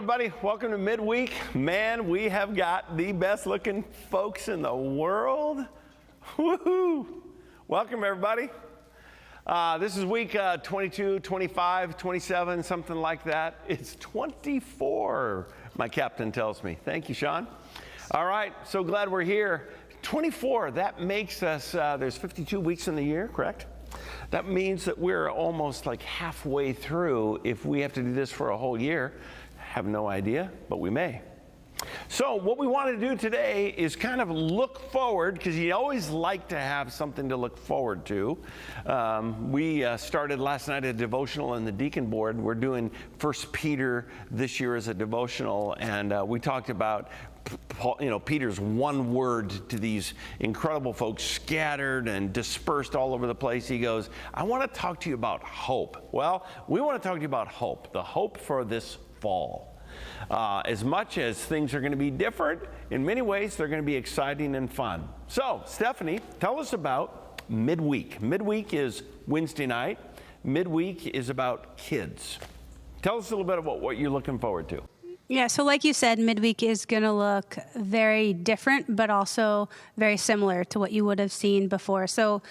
everybody. Welcome to Midweek. Man, we have got the best looking folks in the world. Woohoo! Welcome, everybody. This is week 22, 25, 27, something like that. It's 24, my captain tells me. Thank you, Sean. All right, so glad we're here. 24, that makes us, there's 52 weeks in the year, correct? That means that we're almost like halfway through if we have to do this for a whole year. Have no idea, but we may. So what we want to do today is kind of look forward, because you always like to have something to look forward to. We started last night a devotional in the deacon board. We're doing 1 Peter this year as a devotional, and we talked about Peter's one word to these incredible folks scattered and dispersed all over the place. He goes, I want to talk to you about hope. Well, we want to talk to you about hope, the hope for this fall. As much as things are going to be different, in many ways, they're going to be exciting and fun. So, Stephanie, tell us about Midweek. Midweek is Wednesday night. Midweek is about kids. Tell us a little bit about what you're looking forward to. Yeah, so like you said, Midweek is going to look very different, but also very similar to what you would have seen before. So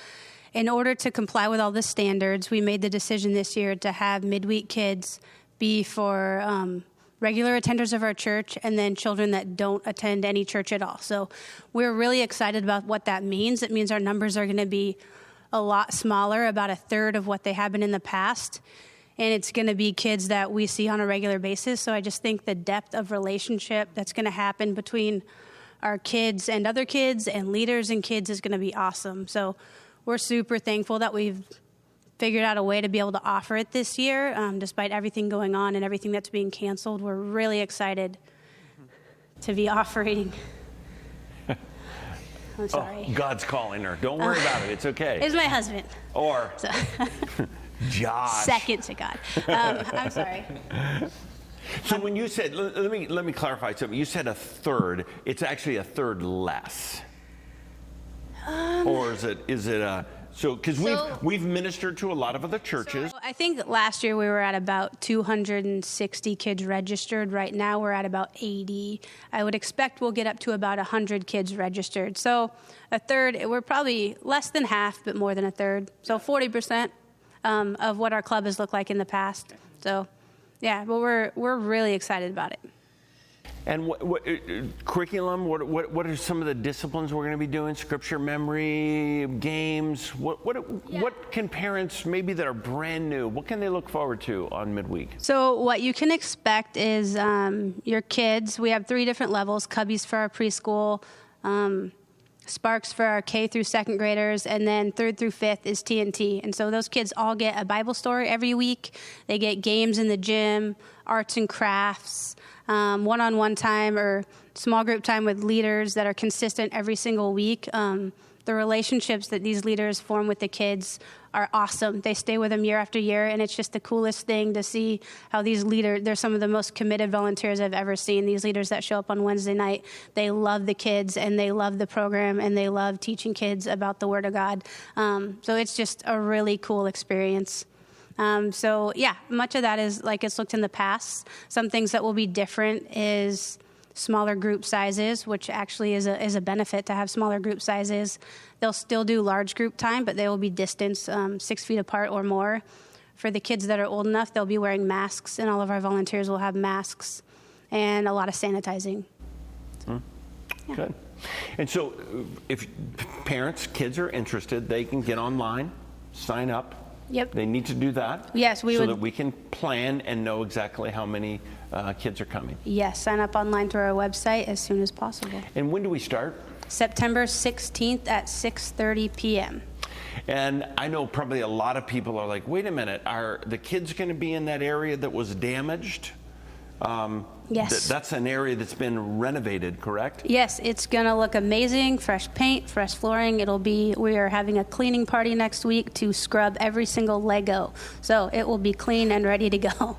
in order to comply with all the standards, we made the decision this year to have Midweek kids be for regular attenders of our church and then children that don't attend any church at all. So we're really excited about what that means. It means our numbers are going to be a lot smaller, about a third of what they have been in the past. And it's going to be kids that we see on a regular basis. So I just think the depth of relationship that's going to happen between our kids and other kids and leaders and kids is going to be awesome. So we're super thankful that we've figured out a way to be able to offer it this year, despite everything going on and everything that's being canceled. We're really excited to be offering. I'm sorry. Oh, God's calling her. Don't worry about it. It's okay. It's my husband. Or So. Josh. Second to God. I'm sorry. So when you said, let me clarify something. You said a third. It's actually a third less. Or is it a... So, because we've ministered to a lot of other churches. So I think last year we were at about 260 kids registered. Right now we're at about 80. I would expect we'll get up to about 100 kids registered. So a third, we're probably less than half, but more than a third. So 40% of what our club has looked like in the past. So, yeah, but we're really excited about it. And what curriculum? What are some of the disciplines we're going to be doing? Scripture memory, games. What can parents maybe that are brand new? What can they look forward to on Midweek? So what you can expect is your kids. We have 3 different levels: Cubbies for our preschool, Sparks for our K through 2nd graders, and then 3rd through 5th is TNT. And so those kids all get a Bible story every week. They get games in the gym, arts and crafts, one-on-one time or small group time with leaders that are consistent every single week. The relationships that these leaders form with the kids are awesome. They stay with them year after year, and it's just the coolest thing to see how these leaders, they're some of the most committed volunteers I've ever seen. These leaders that show up on Wednesday night, they love the kids, and they love the program, and they love teaching kids about the Word of God. So it's just a really cool experience. So yeah, much of that is like it's looked in the past. Some things that will be different is smaller group sizes, which actually is a benefit to have smaller group sizes. They'll still do large group time, but they will be distanced 6 feet apart or more. For the kids that are old enough, they'll be wearing masks, and all of our volunteers will have masks and a lot of sanitizing. Yeah. Good. And so if parents, kids are interested, they can get online, sign up. Yep. They need to do that. Yes, so that we can plan and know exactly how many kids are coming. Yes, sign up online through our website as soon as possible. And when do we start? September 16th at 6:30 p.m. And I know probably a lot of people are like, wait a minute, are the kids going to be in that area that was damaged? Yes. That's an area that's been renovated, correct? Yes, it's going to look amazing. Fresh paint, fresh flooring. We are having a cleaning party next week to scrub every single Lego. So it will be clean and ready to go.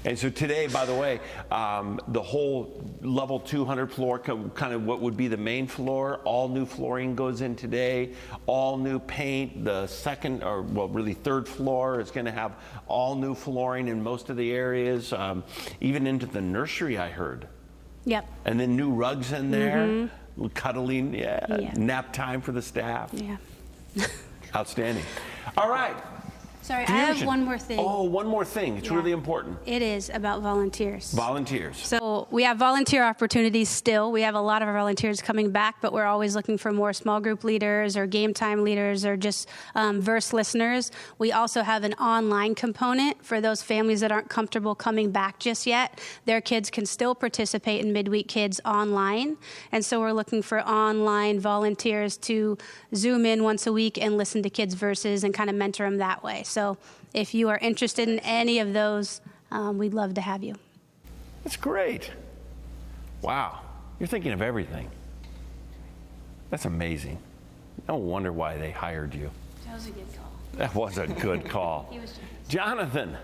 And so today, by the way, the whole level 200 floor, kind of what would be the main floor, all new flooring goes in today, all new paint. The second, or well, really third floor is going to have all new flooring in most of the areas, even into the nursery, I heard. Yep. And then new rugs in there, cuddling, Yeah. nap time for the staff. Yeah. Outstanding. All right. Sorry, I have one more thing. Oh, one more thing. It's really important. It is about volunteers. Volunteers. So we have volunteer opportunities still. We have a lot of our volunteers coming back, but we're always looking for more small group leaders or game time leaders or just verse listeners. We also have an online component for those families that aren't comfortable coming back just yet. Their kids can still participate in Midweek Kids online. And so we're looking for online volunteers to Zoom in once a week and listen to kids' verses and kind of mentor them that way. So if you are interested in any of those, we'd love to have you. That's great. Wow. You're thinking of everything. That's amazing. No wonder why they hired you. That was a good call. That was a good call. Jonathan,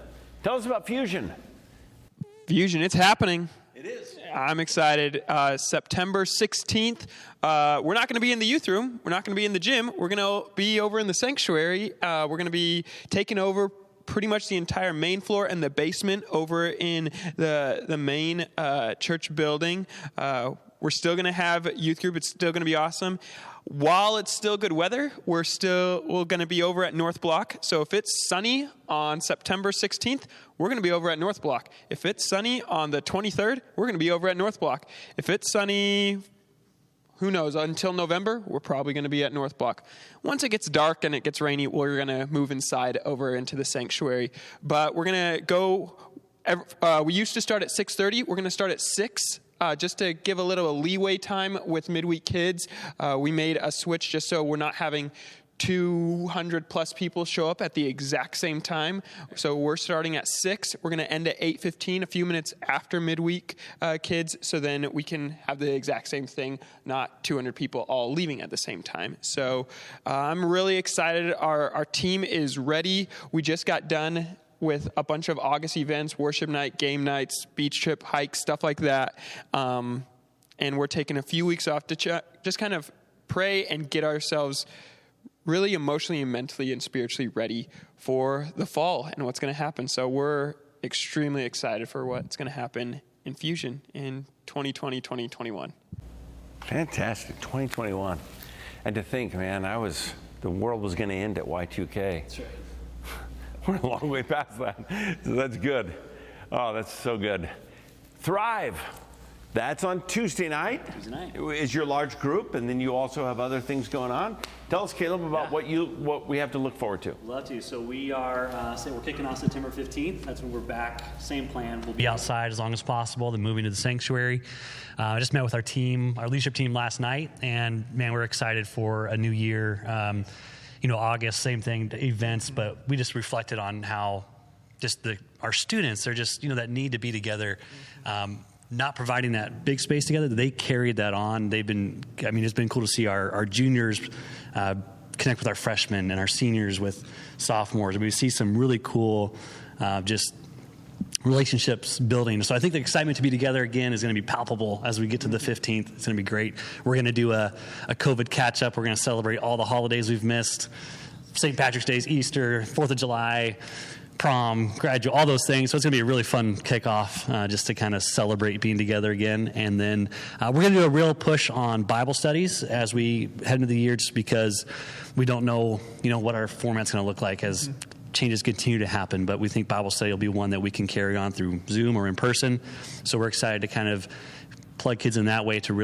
tell us about Fusion. Fusion, it's happening. It is. I'm excited. September 16th. We're not going to be in the youth room. We're not going to be in the gym. We're going to be over in the sanctuary. We're going to be taking over pretty much the entire main floor and the basement over in the main church building. We're still going to have youth group. It's still going to be awesome. While it's still good weather, we're going to be over at North Block. So if it's sunny on September 16th, we're going to be over at North Block. If it's sunny on the 23rd, we're going to be over at North Block. If it's sunny, who knows, until November, we're probably going to be at North Block. Once it gets dark and it gets rainy, we're going to move inside over into the sanctuary. But we're going to go, we used to start at 6:30. We're going to start at 6. Just to give a little leeway time with Midweek Kids, we made a switch just so we're not having 200 plus people show up at the exact same time. So we're starting at 6. We're going to end at 8:15, a few minutes after Midweek Kids, so then we can have the exact same thing, not 200 people all leaving at the same time. So I'm really excited. Our team is ready. We just got done with a bunch of August events, worship night, game nights, beach trip, hikes, stuff like that. And we're taking a few weeks off to just kind of pray and get ourselves really emotionally and mentally and spiritually ready for the fall and what's going to happen. So we're extremely excited for what's going to happen in Fusion in 2020, 2021. Fantastic, 2021. And to think, man, the world was going to end at Y2K. That's right. We're a long way past that, so that's good. Oh, that's so good. Thrive. That's on Tuesday night. Is your large group, and then you also have other things going on. Tell us, Caleb, about what we have to look forward to. Love to. So we are, we're kicking off September 15th. That's when we're back. Same plan. We'll be outside as long as possible, then moving to the sanctuary. I just met with our leadership team last night, and man, we're excited for a new year. August, same thing, events, but we just reflected on how just our students are just, that need to be together, not providing that big space together. They carried that on. It's been cool to see our juniors connect with our freshmen and our seniors with sophomores. And we see some really cool just relationships building. So I think the excitement to be together again is going to be palpable as we get to the 15th. It's going to be great. We're going to do a COVID catch-up. We're going to celebrate all the holidays we've missed. St. Patrick's Day, Easter, 4th of July, prom, graduate, all those things. So it's going to be a really fun kickoff just to kind of celebrate being together again. And then we're going to do a real push on Bible studies as we head into the year, just because we don't know, what our format's going to look like as changes continue to happen, but we think Bible study will be one that we can carry on through Zoom or in person. So we're excited to kind of plug kids in that way to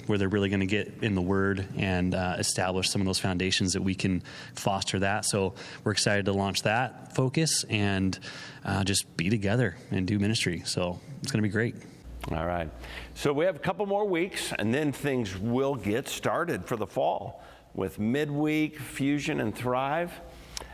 where they're really going to get in the Word and establish some of those foundations that we can foster that. So we're excited to launch that focus and just be together and do ministry. So it's going to be great. All right. So we have a couple more weeks, and then things will get started for the fall with Midweek, Fusion, and Thrive.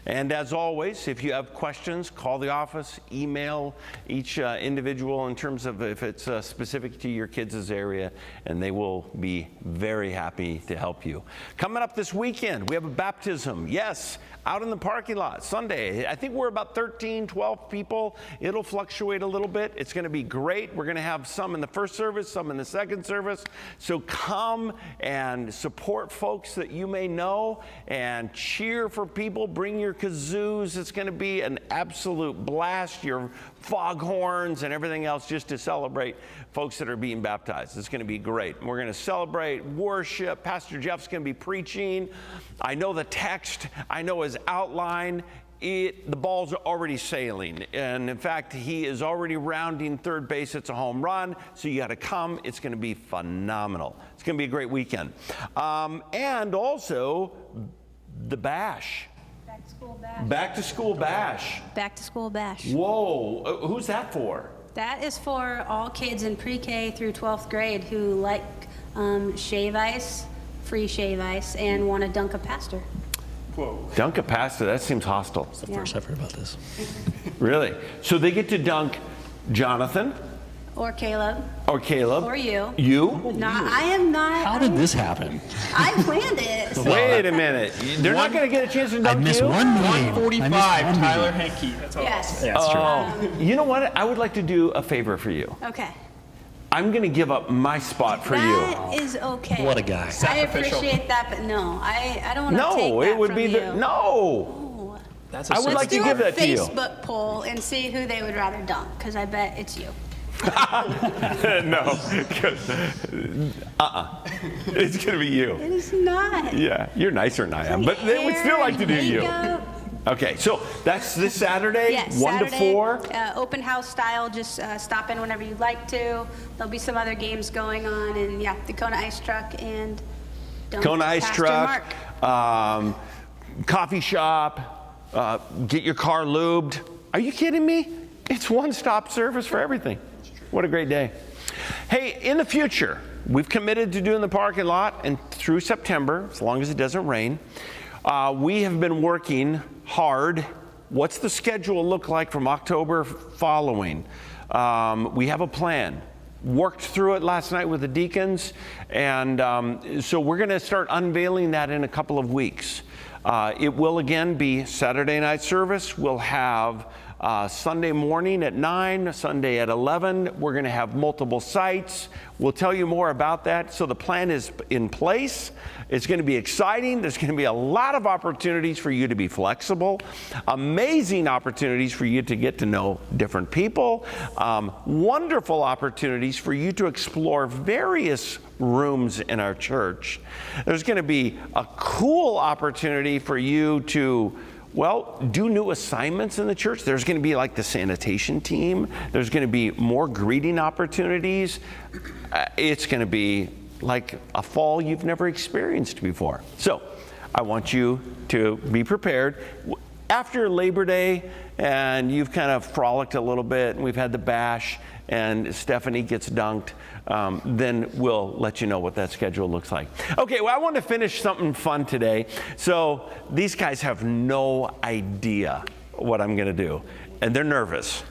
And as always, if you have questions, call the office, email each individual in terms of if it's specific to your kids' area, and they will be very happy to help you. Coming up this weekend, we have a baptism. Yes, out in the parking lot, Sunday. I think we're about 13, 12 people. It'll fluctuate a little bit. It's going to be great. We're going to have some in the first service, some in the second service. So come and support folks that you may know and cheer for people. Bring your kazoos. It's going to be an absolute blast. Your foghorns and everything else just to celebrate folks that are being baptized. It's going to be great. We're going to celebrate worship. Pastor Jeff's going to be preaching. I know the text. I know his outline. The ball's already sailing. And in fact, he is already rounding third base. It's a home run. So you got to come. It's going to be phenomenal. It's going to be a great weekend. And also the bash. Back to school bash. Back to school bash. Back to school bash. Whoa. Who's that for? That is for all kids in pre-K through 12th grade who like shave ice, free shave ice, and want to dunk a pastor. Whoa. Dunk a pastor? That seems hostile. It's the first I've heard about this. Really? So they get to dunk Jonathan Or Caleb. or Caleb. Or you. You? No, I am not. How did this happen? I planned it. So. Wait a minute. They're not going to get a chance to dunk I missed you? one name. 145, Tyler Henke. That's all. Yes. Yeah, that's true. Oh, you know what? I would like to do a favor for you. Okay. I'm going to give up my spot for you. That is okay. What a guy. I appreciate that, but no, I don't want to take No, that it would from be you. No. That's I would like to do give a that to you. Facebook poll and see who they would rather dunk, because I bet it's you. No. It's going to be you. It is not. Yeah, you're nicer than I am, but they would still like to do you. Makeup. Okay, so that's this Saturday, Yes, 1 Saturday, to 4. Open house style. Just stop in whenever you'd like to. There'll be some other games going on, and yeah, the Kona Ice Truck and Kona Ice Pastor Truck, Mark. coffee shop, get your car lubed. Are you kidding me? It's one-stop service for everything. What a great day. Hey, in the future, we've committed to doing the parking lot and through September, as long as it doesn't rain. We have been working hard. What's the schedule look like from October following? We have a plan. Worked through it last night with the deacons, and so we're going to start unveiling that in a couple of weeks. It will again be Saturday night service. We'll have Sunday morning at 9, Sunday at 11. We're going to have multiple sites. We'll tell you more about that. So the plan is in place. It's going to be exciting. There's going to be a lot of opportunities for you to be flexible, amazing opportunities for you to get to know different people, wonderful opportunities for you to explore various rooms in our church. There's going to be a cool opportunity for you to do new assignments in the church. There's going to be like the sanitation team. There's going to be more greeting opportunities. It's going to be like a fall you've never experienced before. So I want you to be prepared. After Labor Day, and you've kind of frolicked a little bit, and we've had the bash, and Stephanie gets dunked, then we'll let you know what that schedule looks like. Okay, well, I want to finish something fun today. So these guys have no idea what I'm going to do, and they're nervous.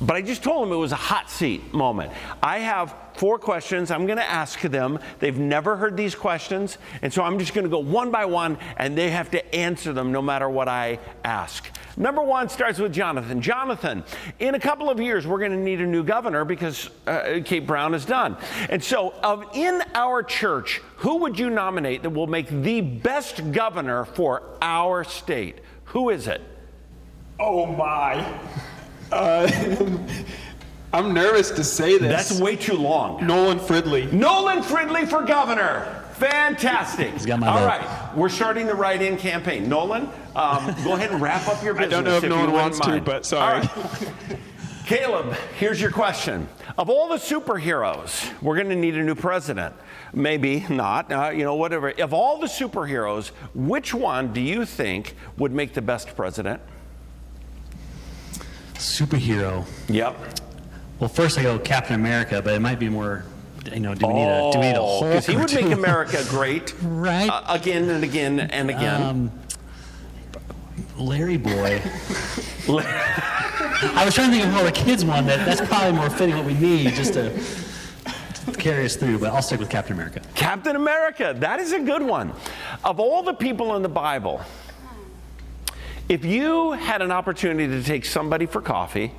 But I just told them it was a hot seat moment. I have 4 questions I'm going to ask them. They've never heard these questions, and so I'm just going to go one by one, and they have to answer them no matter what I ask. Number 1 starts with Jonathan. Jonathan, in a couple of years, we're going to need a new governor because Kate Brown is done. And so in our church, who would you nominate that will make the best governor for our state? Who is it? Oh, my. I'm nervous to say this. That's way too long. Nolan Fridley. Nolan Fridley for governor. Fantastic. He's got my All vote. right, we're starting the write-in campaign. Nolan, go ahead and wrap up your business. I don't know if Nolan you wants to, mind. but sorry. All right. Caleb, here's your question. Of all the superheroes, we're going to need a new president. Maybe not, whatever. Of all the superheroes, which one do you think would make the best president? Superhero. Yep. Well, first I go Captain America, but it might be more, do we need a Hulk? Because he would or make two? America great. Right. Again and again and again. Larry Boy. I was trying to think of more of a kids one. That's probably more fitting what we need just to carry us through, but I'll stick with Captain America. Captain America, that is a good one. Of all the people in the Bible, if you had an opportunity to take somebody for coffee,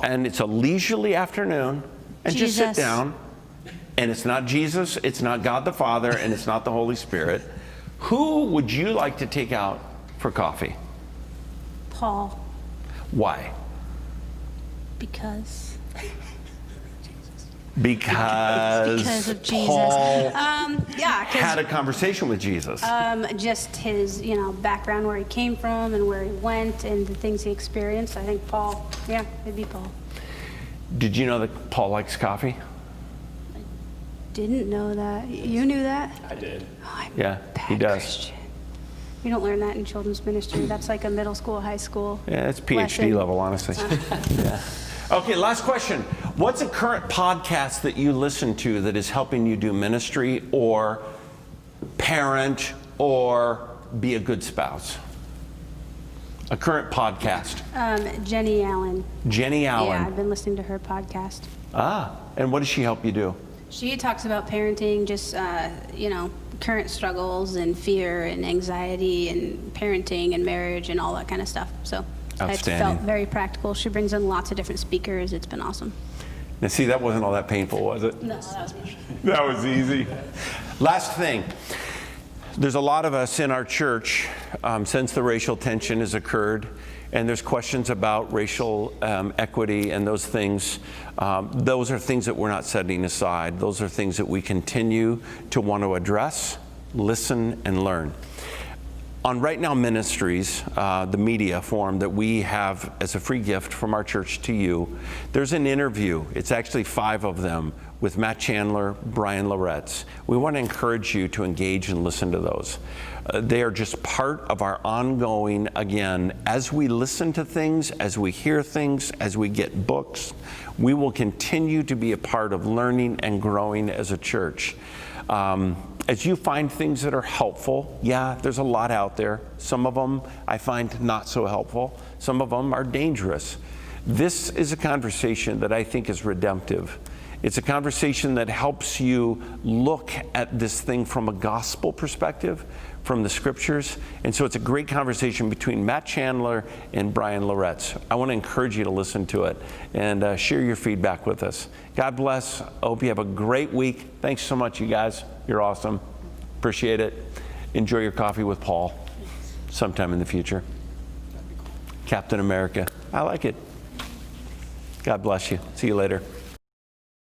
and it's a leisurely afternoon, and just sit Jesus. down, and it's not Jesus, it's not God the Father, and it's not the Holy Spirit, who would you like to take out for coffee? Paul, Why? because Because of Jesus. Paul Yeah, had a because conversation with Jesus. just his, background, where he came from and where he went and the things he experienced. I think Paul, it'd be Paul. Did you know that Paul likes coffee? Didn't know that. You knew that? I did. Oh, I'm Yeah, a he bad does. Christian. You don't learn that in children's ministry. That's like a middle school, high school. Yeah, it's PhD lesson. level, honestly. Yeah. Okay, last question. What's a current podcast that you listen to that is helping you do ministry or parent or be a good spouse? A current podcast. Jenny Allen. Jenny Allen. Yeah, I've been listening to her podcast. And what does she help you do? She talks about parenting, just, current struggles and fear and anxiety and parenting and marriage and all that kind of stuff. So it's Outstanding. felt very practical. She brings in lots of different speakers. It's been awesome. Now, see, that wasn't all that painful, was it? No, that was me. That was easy. Last thing. There's a lot of us in our church since the racial tension has occurred, and there's questions about racial equity and those things. Those are things that we're not setting aside. Those are things that we continue to want to address, listen, and learn. On Right Now Ministries, the media form that we have as a free gift from our church to you, there's an interview. It's actually 5 of them with Matt Chandler, Brian Loretz. We want to encourage you to engage and listen to those. They are just part of our ongoing, again, as we listen to things, as we hear things, as we get books, we will continue to be a part of learning and growing as a church. As you find things that are helpful, there's a lot out there. Some of them I find not so helpful. Some of them are dangerous. This is a conversation that I think is redemptive. It's a conversation that helps you look at this thing from a gospel perspective, from the scriptures. And so it's a great conversation between Matt Chandler and Brian Loretz. I want to encourage you to listen to it and share your feedback with us. God bless. I hope you have a great week. Thanks so much, you guys. You're awesome. Appreciate it. Enjoy your coffee with Paul sometime in the future. Captain America. I like it. God bless you. See you later.